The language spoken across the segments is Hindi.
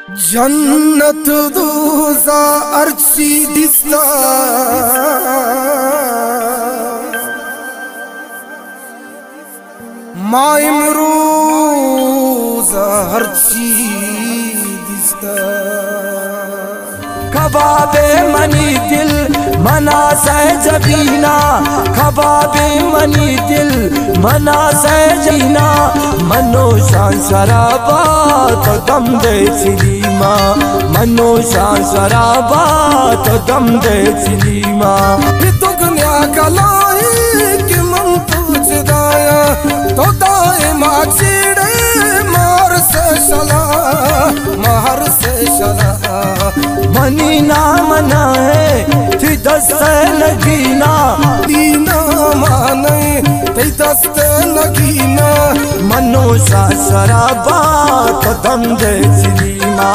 जन्नत दोज़ा अर्ची दिसता मां इमरोज़ अर्ची दिसता खबाबे मनी दिल मना से जबीना खबाबे मनी दिल मना से जीना मनो शान शराबा तो दम दे चिलीमा मनो शान शराबा तो दम दे चिलीमा दुगन्या कलाई कि मन तुझदाया तो दायमा चिड़े मार से शला महर से शला मनी ना मना है थी दस्ते लगीना दीना माने ते दस्ते लगीना मनो सा शराबा तो दम दे चिलीमा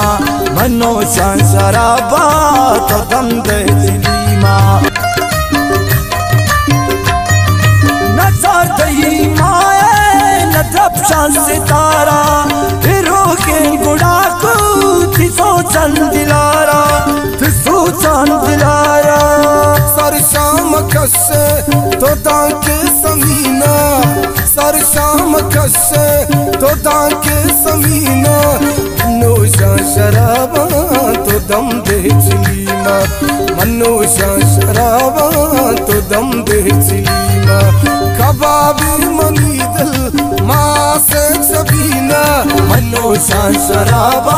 मनो सा शराबा तो दम दे चिलीमा न चाहती माए न धपशान सितारा फिरो के गुड़ा को थी सोचन दिलारा थी सोचन दिलारा सर शाम कसे तो दांके समीना सर शाम कसे तो दांके समीना मनोशा शराबा तो दम दे चिलीमा मनोशा शराबा तो दम दे चिलीमा कबाबी मनी दिल मां से सबीना मनोशा शराबा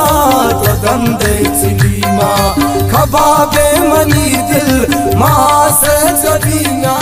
तो दम दे चिलीमा खबाबे मनी दिल मां से जबीना।